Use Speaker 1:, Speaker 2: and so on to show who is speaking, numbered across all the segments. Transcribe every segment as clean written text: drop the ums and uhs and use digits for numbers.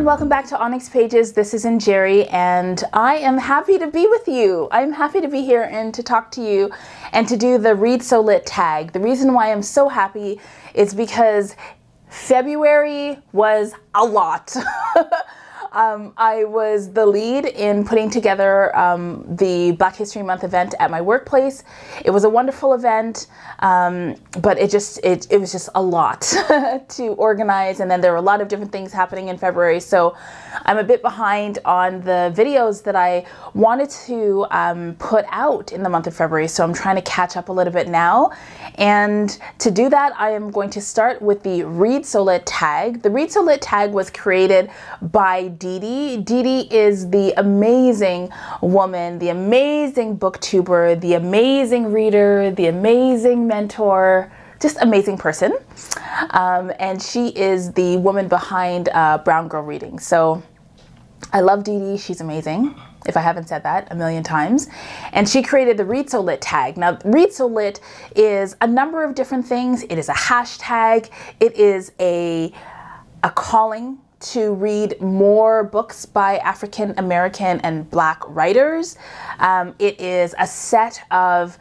Speaker 1: welcome back to Onyx Pages. This is Jerry, and I am happy to be with you. I'm happy to be here and to talk to you and to do the Read So Lit tag. The reason why I'm so happy is because February was a lot. I was the lead in putting together the Black History Month event at my workplace. It was a wonderful event, but it was just a lot to organize, and then there were a lot of different things happening in February, so I'm a bit behind on the videos that I wanted to put out in the month of February, so I'm trying to catch up a little bit now. And to do that, I am going to start with the Read So Lit tag. The Read So Lit tag was created by Dee Dee. Dee Dee is the amazing woman, the amazing booktuber, the amazing reader, the amazing mentor, just amazing person. And she is the woman behind Brown Girl Reading. So I love Dee Dee. She's amazing, if I haven't said that a million times. And she created the Read So Lit tag. Now, Read So Lit is a number of different things. It is a hashtag. It is a calling to read more books by African American and Black writers. It is a set of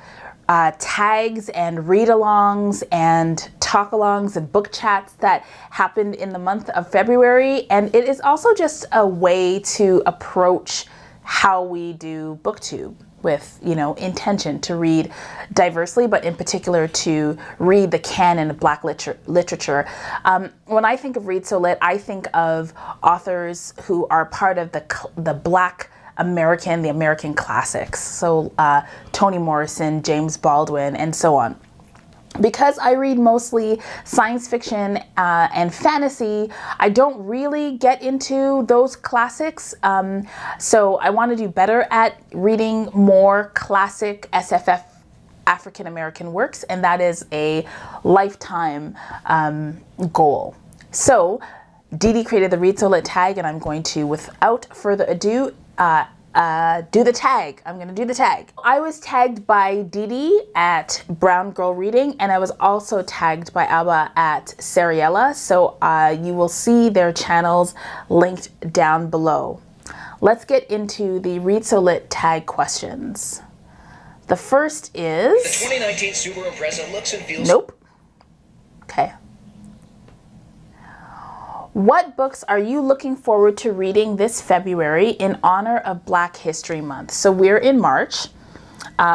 Speaker 1: tags and read-alongs and talk-alongs and book chats that happened in the month of February. And it is also just a way to approach how we do booktube with, you know, intention to read diversely, but in particular to read the canon of Black literature. When I think of Read So Lit, I think of authors who are part of the Black American, the American classics. So Toni Morrison, James Baldwin, and so on. Because I read mostly science fiction and fantasy, I don't really get into those classics. So I want to do better at reading more classic SFF African American works, and that is a lifetime goal. So Dee Dee created the Read So Lit tag, and I'm going to, without further ado, do the tag. I'm gonna do the tag. I was tagged by Dee Dee at Brown Girl Reading, and I was also tagged by Abba at Sariella, so you will see their channels linked down below. Let's get into the Read So Lit tag questions. The first is... The 2019 Subaru Impreza looks and feels... Nope. Okay. What books are you looking forward to reading this February in honor of Black History Month? So we're in March.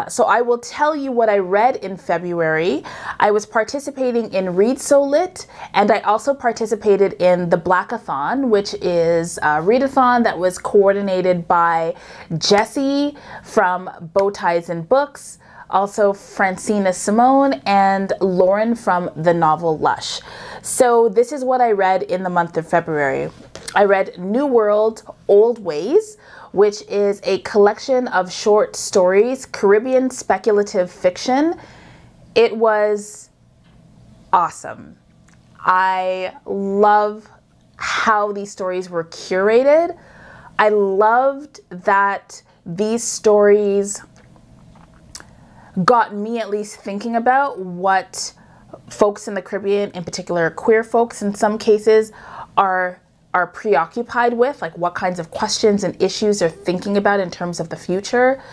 Speaker 1: So I will tell you what I read in February. I was participating in Read So Lit, and I also participated in the Blackathon, which is a readathon that was coordinated by Jessie from Bow Ties and Books, also Francina Simone, and Lauren from the novel Lush. So this is what I read in the month of February. I read New World, Old Ways, which is a collection of short stories, Caribbean speculative fiction. It was awesome. I love how these stories were curated. I loved that these stories got me at least thinking about what folks in the Caribbean, in particular queer folks in some cases, are preoccupied with, like what kinds of questions and issues they're thinking about in terms of the future.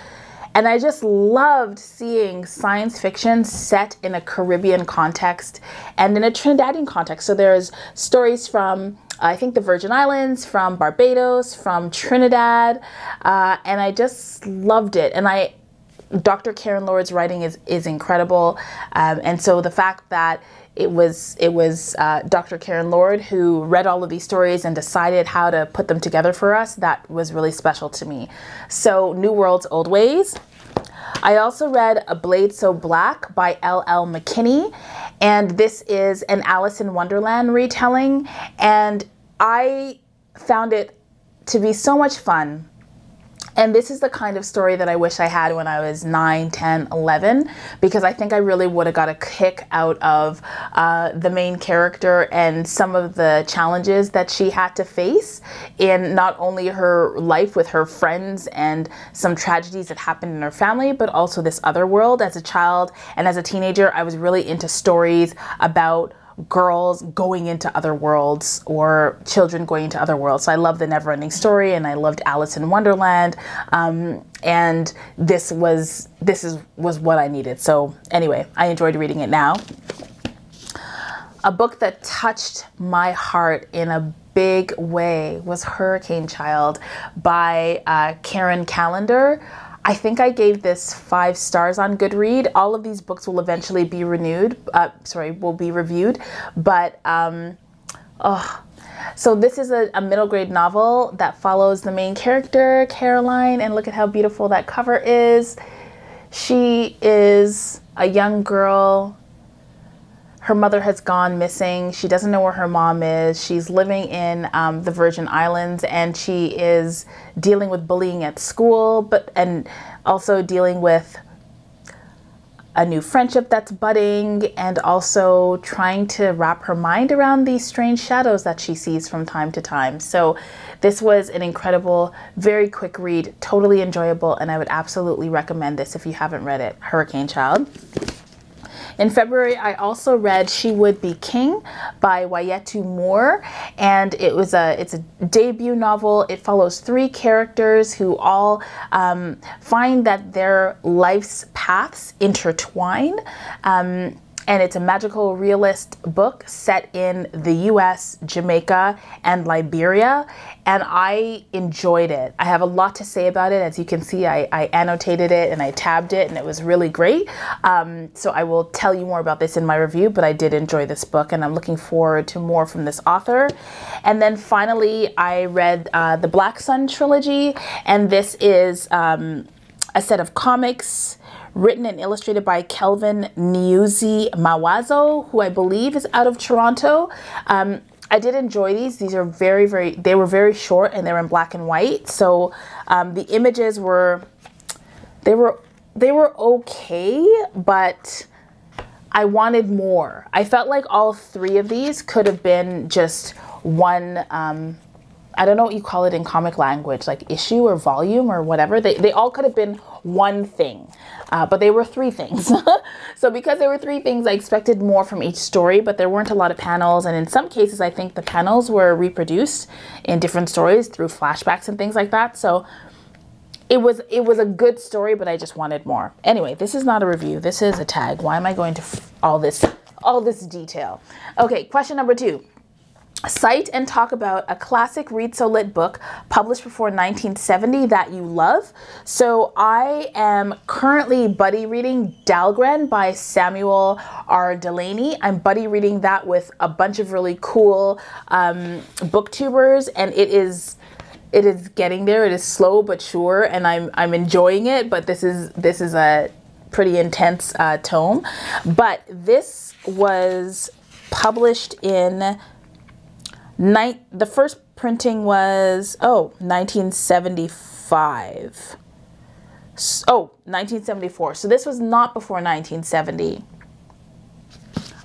Speaker 1: And I just loved seeing science fiction set in a Caribbean context and in a Trinidadian context. So there's stories from, I think, the Virgin Islands, from Barbados, from Trinidad, and I just loved it. And Dr. Karen Lord's writing is incredible, and so the fact that it was Dr. Karen Lord who read all of these stories and decided how to put them together for us, that was really special to me. So New World's Old Ways. I also read A Blade So Black by L.L. McKinney, and this is an Alice in Wonderland retelling, and I found it to be so much fun. And this is the kind of story that I wish I had when I was 9, 10, 11, because I think I really would have got a kick out of the main character and some of the challenges that she had to face in not only her life with her friends and some tragedies that happened in her family, but also this other world. As a child and as a teenager, I was really into stories about girls going into other worlds or children going into other worlds. So I love the Neverending Story, and I loved Alice in Wonderland. And this was what I needed. So anyway, I enjoyed reading it now. A book that touched my heart in a big way was Hurricane Child by Karen Callender. I think I gave this 5 stars on Goodread. All of these books will eventually be reviewed, but so this is a middle grade novel that follows the main character, Caroline, and look at how beautiful that cover is. She is a young girl. Her mother has gone missing. She doesn't know where her mom is. She's living in the Virgin Islands, and she is dealing with bullying at school, and also dealing with a new friendship that's budding, and also trying to wrap her mind around these strange shadows that she sees from time to time. So this was an incredible, very quick read, totally enjoyable, and I would absolutely recommend this if you haven't read it, Hurricane Child. In February, I also read She Would Be King by Waiyetu Moore, and it's a debut novel. It follows 3 characters who all find that their life's paths intertwine. And it's a magical realist book set in the US, Jamaica, and Liberia, and I enjoyed it. I have a lot to say about it. As you can see, I annotated it and I tabbed it, and it was really great. So I will tell you more about this in my review, but I did enjoy this book, and I'm looking forward to more from this author. And then finally, I read the Black Sun trilogy, and this is a set of comics written and illustrated by Kelvin Niuzi Mawazo, who I believe is out of Toronto. I did enjoy these. These are they were very short, and they were in black and white. So the images were okay, but I wanted more. I felt like all 3 of these could have been just one, I don't know what you call it in comic language, like issue or volume or whatever. They all could have been one thing, but they were 3 things. So because there were 3 things, I expected more from each story, but there weren't a lot of panels. And in some cases, I think the panels were reproduced in different stories through flashbacks and things like that. So it was a good story, but I just wanted more. Anyway, this is not a review. This is a tag. Why am I going to all this detail? Okay, question number 2. Cite and talk about a classic Read So Lit book published before 1970 that you love. So I am currently buddy reading Dahlgren by Samuel R. Delany. I'm buddy reading that with a bunch of really cool booktubers, and it is getting there. It is slow but sure, and I'm enjoying it, but this is a pretty intense tome. But this was published in the first printing was 1975. 1974. So this was not before 1970.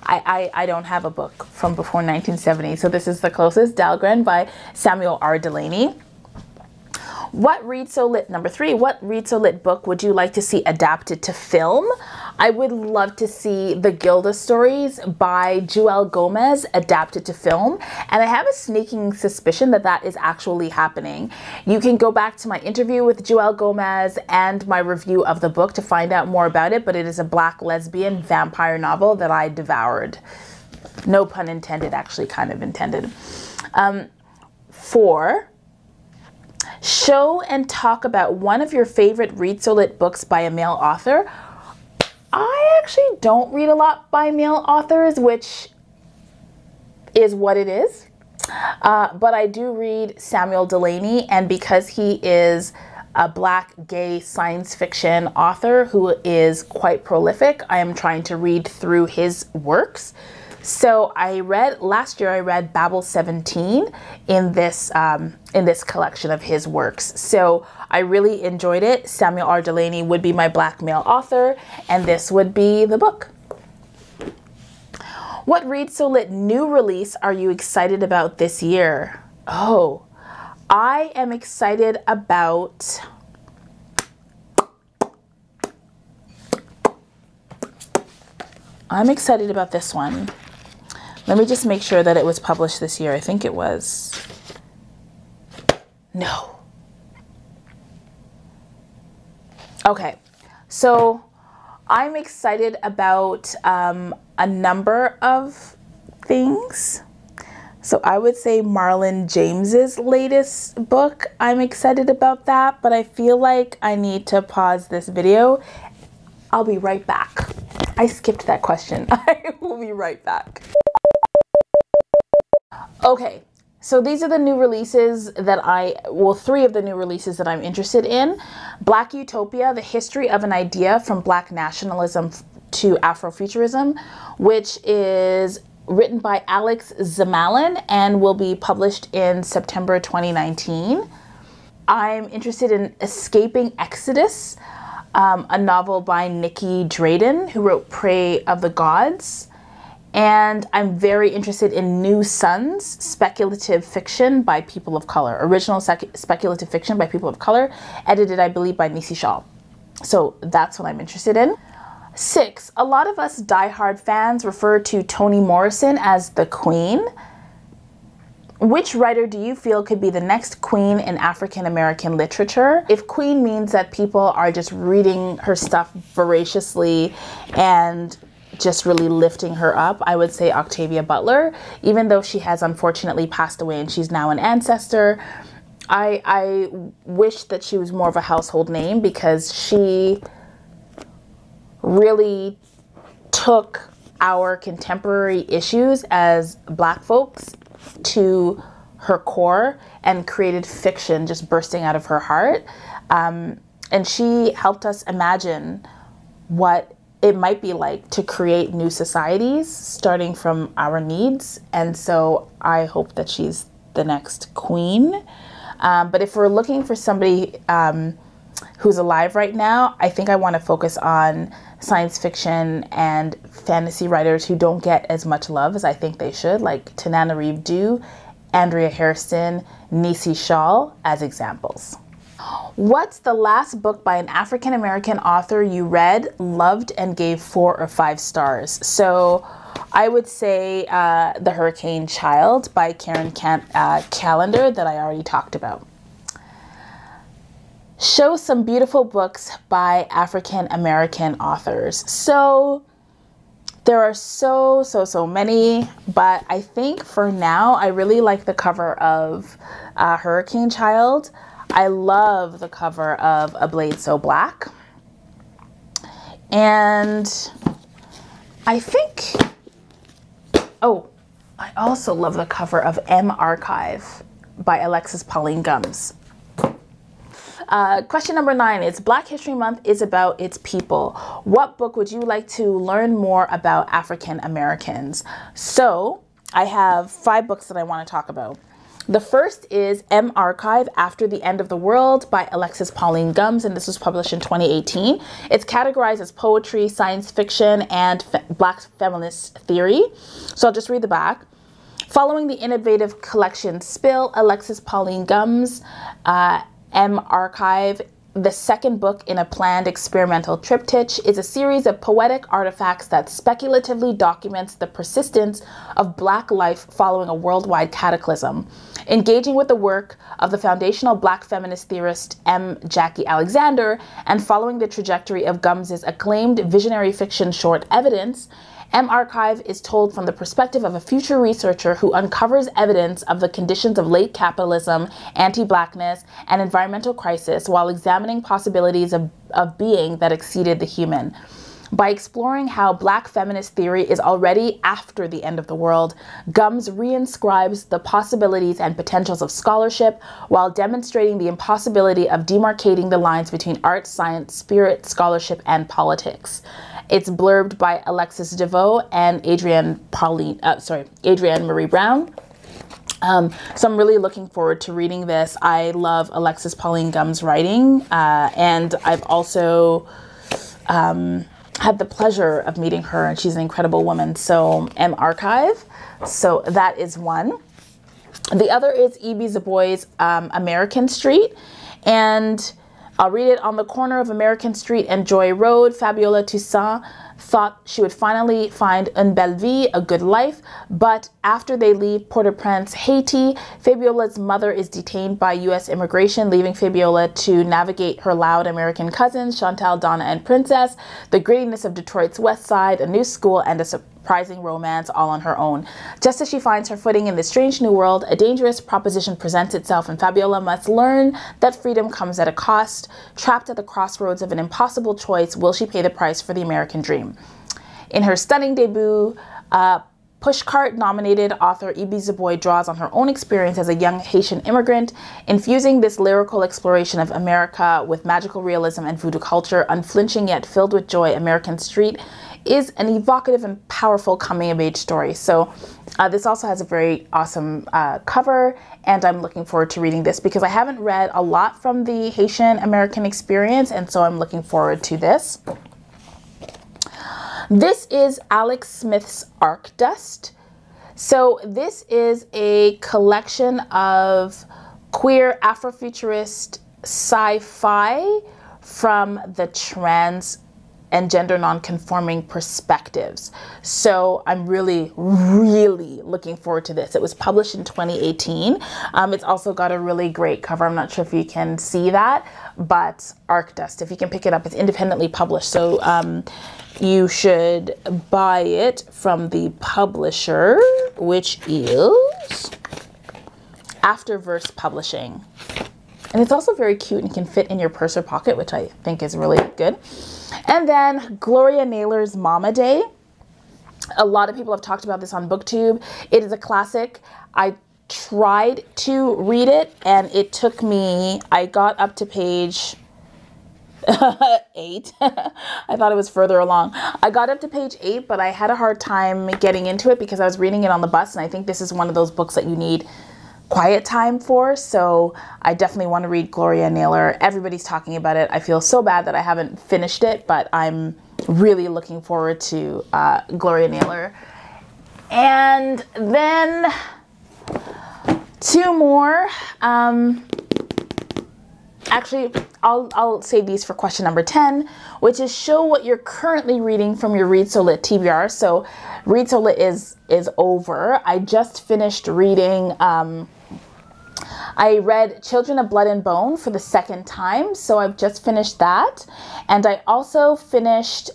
Speaker 1: I don't have a book from before 1970, so this is the closest. Dahlgren by Samuel R. Delany. What Read So Lit, number 3, what Read So Lit book would you like to see adapted to film? I would love to see The Gilda Stories by Joelle Gomez adapted to film, and I have a sneaking suspicion that that is actually happening. You can go back to my interview with Joelle Gomez and my review of the book to find out more about it, but it is a Black lesbian vampire novel that I devoured. No pun intended, actually kind of intended. 4, show and talk about one of your favorite Read So Lit books by a male author. I actually don't read a lot by male authors, which is what it is. But I do read Samuel Delany, and because he is a Black gay science fiction author who is quite prolific, I am trying to read through his works. So last year I read Babel 17 in this collection of his works. So I really enjoyed it. Samuel R. Delany would be my Black male author, and this would be the book. What Read So Lit new release are you excited about this year? Oh, I am excited about this one. Let me just make sure that it was published this year. I think it was. No. Okay, so I'm excited about a number of things. So I would say Marlon James's latest book. I'm excited about that, but I feel like I need to pause this video. I'll be right back. I skipped that question. I will be right back. Okay, so these are the new releases that three of the new releases that I'm interested in. Black Utopia, The History of an Idea from Black Nationalism to Afrofuturism, which is written by Alex Zamalin and will be published in September 2019. I'm interested in Escaping Exodus, a novel by Nikki Drayden, who wrote Prey of the Gods. And I'm very interested in New Sons, speculative fiction by people of color, original speculative fiction by people of color, edited, I believe, by Nisi Shaw. So that's what I'm interested in. 6, a lot of us diehard fans refer to Toni Morrison as the Queen. Which writer do you feel could be the next queen in African American literature? If queen means that people are just reading her stuff voraciously and just really lifting her up, I would say Octavia Butler, even though she has unfortunately passed away and she's now an ancestor. I wish that she was more of a household name because she really took our contemporary issues as Black folks to her core and created fiction just bursting out of her heart. And she helped us imagine what it might be like to create new societies starting from our needs. And so I hope that she's the next queen. But if we're looking for somebody who's alive right now, I think I want to focus on science fiction and fantasy writers who don't get as much love as I think they should, like Tananarive Due, Andrea Hairston, Nisi Shaw as examples. What's the last book by an African American author you read, loved, and gave 4 or 5 stars? So I would say The Hurricane Child by Karen Callender that I already talked about. Show some beautiful books by African American authors. So there are so many, but I think for now I really like the cover of Hurricane Child. I love the cover of A Blade So Black. And I think, oh, I also love the cover of M Archive by Alexis Pauline Gumbs. Question number 9 is Black History Month is about its people. What book would you like to learn more about African Americans? So I have 5 books that I want to talk about. The first is M Archive, After the End of the World by Alexis Pauline Gumbs, and this was published in 2018. It's categorized as poetry, science fiction, and Black feminist theory. So I'll just read the back. Following the innovative collection Spill, Alexis Pauline Gumbs, M Archive, the second book in a planned experimental triptych, is a series of poetic artifacts that speculatively documents the persistence of Black life following a worldwide cataclysm. Engaging with the work of the foundational Black feminist theorist M. Jackie Alexander and following the trajectory of Gumbs' acclaimed visionary fiction short Evidence, M Archive is told from the perspective of a future researcher who uncovers evidence of the conditions of late capitalism, anti-Blackness, and environmental crisis while examining possibilities of being that exceeded the human. By exploring how Black feminist theory is already after the end of the world, Gumbs reinscribes the possibilities and potentials of scholarship while demonstrating the impossibility of demarcating the lines between art, science, spirit, scholarship, and politics. It's blurbed by Alexis DeVoe and Adrienne Marie Brown. So I'm really looking forward to reading this. I love Alexis Pauline Gumbs' writing, and I've also had the pleasure of meeting her, and she's an incredible woman. So M Archive. So that is one. The other is E.B. Du Bois' American Street. And I'll read it. On the corner of American Street and Joy Road, Fabiola Toussaint thought she would finally find une belle vie, a good life, but after they leave Port-au-Prince, Haiti, Fabiola's mother is detained by U.S. immigration, leaving Fabiola to navigate her loud American cousins, Chantal, Donna, and Princess, the grittiness of Detroit's West Side, a new school, and a surprising romance all on her own. Just as she finds her footing in this strange new world, a dangerous proposition presents itself, and Fabiola must learn that freedom comes at a cost. Trapped at the crossroads of an impossible choice, will she pay the price for the American dream? In her stunning debut, Pushcart-nominated author Ibi Zoboi draws on her own experience as a young Haitian immigrant, infusing this lyrical exploration of America with magical realism and voodoo culture. Unflinching yet filled with joy, American Street is an evocative and powerful coming-of-age story. So this also has a very awesome cover, and I'm looking forward to reading this because I haven't read a lot from the Haitian American experience, and so I'm looking forward to this. This is Alex Smith's Arc Dust. So this is a collection of queer Afrofuturist sci-fi from the trans and gender non-conforming perspectives. So I'm really looking forward to this. It was published in 2018. It's also got a really great cover. I'm not sure if you can see that, but Arc Dust, if you can pick it up, it's independently published. So you should buy it from the publisher, which is Afterverse Publishing. And it's also very cute and can fit in your purse or pocket, which I think is really good. And then Gloria Naylor's Mama Day. A lot of people have talked about this on BookTube. It is a classic. I tried to read it and it took me, I got up to page 8. I thought it was further along. I got up to page 8, but I had a hard time getting into it because I was reading it on the bus, and I think this is one of those books that you need quiet time for. So I definitely want to read Gloria Naylor. Everybody's talking about it. I feel so bad that I haven't finished it, but I'm really looking forward to Gloria Naylor. And then 2 more. Actually, I'll save these for question number 10, which is show what you're currently reading from your Read So Lit TBR. So Read So Lit is over. I just finished reading, I read Children of Blood and Bone for the 2nd time. So I've just finished that. And I also finished,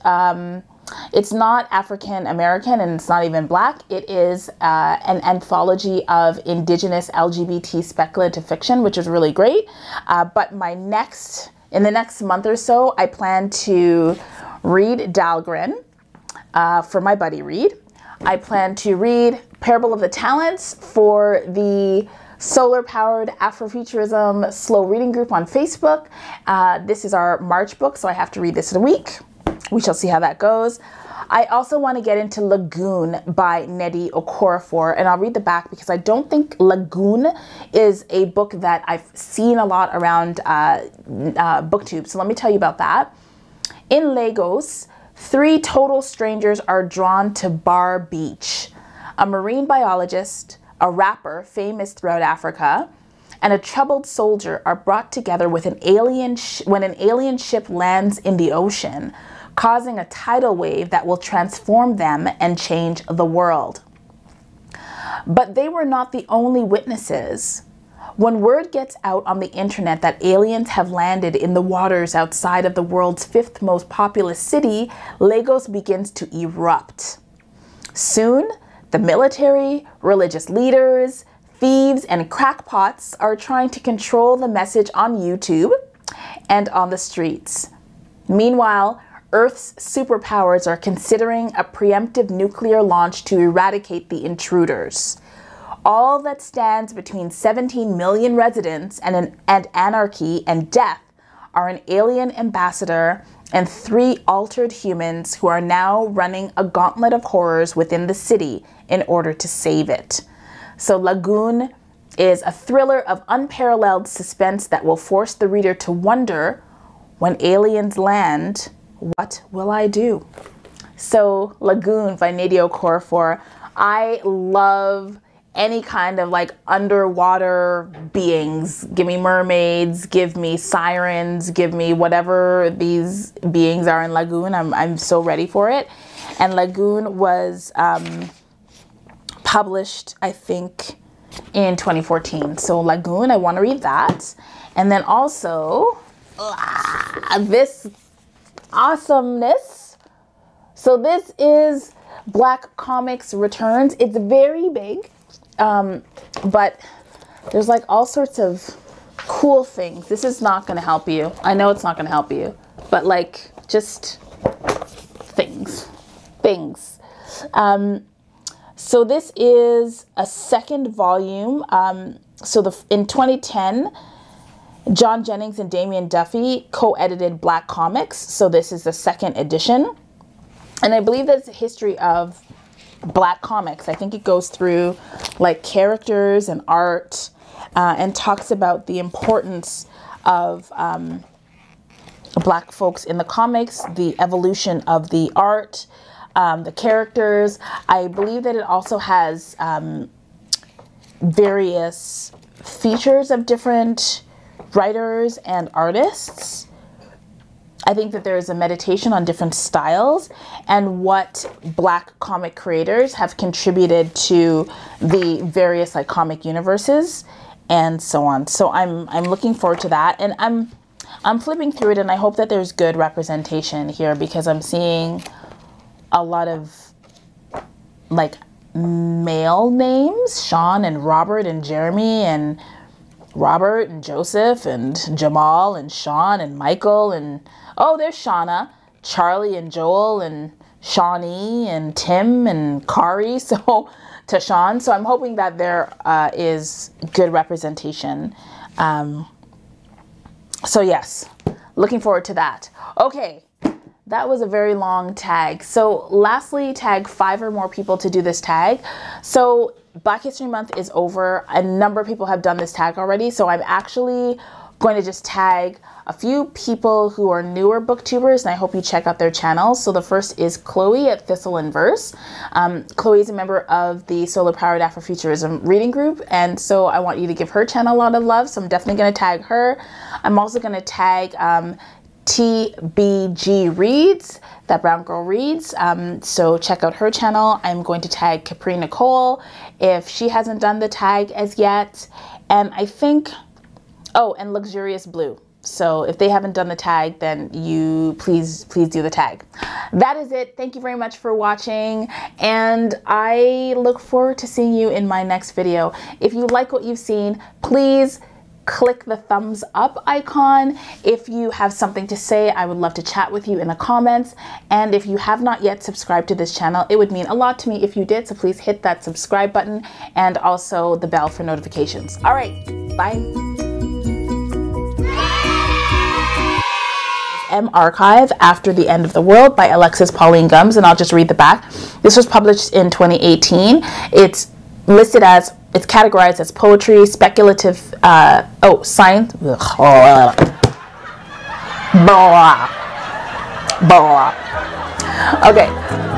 Speaker 1: it's not African American and it's not even Black. It is an anthology of Indigenous LGBT speculative fiction, which is really great. But in the next month or so, I plan to read Dahlgren for my buddy read. I plan to read Parable of the Talents for the solar-powered Afrofuturism slow reading group on Facebook. This is our March book, so I have to read this in a week. We shall see how that goes. I also want to get into Lagoon by Nnedi Okorafor, and I'll read the back because I don't think Lagoon is a book that I've seen a lot around BookTube. So let me tell you about that. In Lagos, 3 total strangers are drawn to Bar Beach. A marine biologist, a rapper famous throughout Africa, and a troubled soldier are brought together with an alien when an alien ship lands in the ocean, causing a tidal wave that will transform them and change the world. But they were not the only witnesses. When word gets out on the internet that aliens have landed in the waters outside of the world's 5th most populous city, Lagos begins to erupt. Soon, the military, religious leaders, thieves, and crackpots are trying to control the message on YouTube and on the streets. Meanwhile, Earth's superpowers are considering a preemptive nuclear launch to eradicate the intruders. All that stands between 17 million residents and anarchy and death are an alien ambassador and 3 altered humans who are now running a gauntlet of horrors within the city in order to save it. So Lagoon is a thriller of unparalleled suspense that will force the reader to wonder, when aliens land, what will I do? So Lagoon by Nnedi Okorafor. I love any kind of like underwater beings. Give me mermaids, give me sirens, give me whatever these beings are in Lagoon. I'm so ready for it. And Lagoon was published, I think, in 2014. So Lagoon, I want to read that. And then also this awesomeness. So this is Black Comics Returns. It's very big, but there's like all sorts of cool things. This is not going to help you. I know it's not going to help you, but like just things. So this is a second volume. So in 2010, John Jennings and Damian Duffy co-edited Black Comics. So this is the second edition. And I believe that's a history of Black comics. I think it goes through like characters and art and talks about the importance of Black folks in the comics, the evolution of the art, the characters. I believe that it also has various features of different writers and artists. I think that there is a meditation on different styles and what Black comic creators have contributed to the various like comic universes and so on. So I'm looking forward to that, and I'm flipping through it, and I hope that there's good representation here, because I'm seeing a lot of like male names, Sean and Robert and Jeremy and Robert and Joseph and Jamal and Sean and Michael and, oh, there's Shauna, Charlie and Joel and Shawnee and Tim and Kari, so to Sean. So I'm hoping that there is good representation. So yes, looking forward to that. Okay, that was a very long tag. So lastly, tag 5 or more people to do this tag. So Black History Month is over. A number of people have done this tag already. So I'm actually going to just tag a few people who are newer booktubers, and I hope you check out their channels. So the first is Chloe at Thistle and Verse. Chloe is a member of the Solar Powered Afrofuturism reading group, and so I want you to give her channel a lot of love. So I'm definitely going to tag her. I'm also going to tag TBG Reads, that brown girl reads. So check out her channel. I'm going to tag Capri Nicole if she hasn't done the tag as yet. And I think, oh, and Luxurious Blue. So if they haven't done the tag, then you please do the tag. That is it. Thank you very much for watching, and I look forward to seeing you in my next video. If you like what you've seen, please click the thumbs up icon. If you have something to say, I would love to chat with you in the comments. And if you have not yet subscribed to this channel, it would mean a lot to me if you did. So please hit that subscribe button and also the bell for notifications. All right, bye. M Archive, After the End of the World by Alexis Pauline Gumbs, and I'll just read the back. This was published in 2018. It's listed as, it's categorized as poetry, speculative, science, blah, blah. Okay.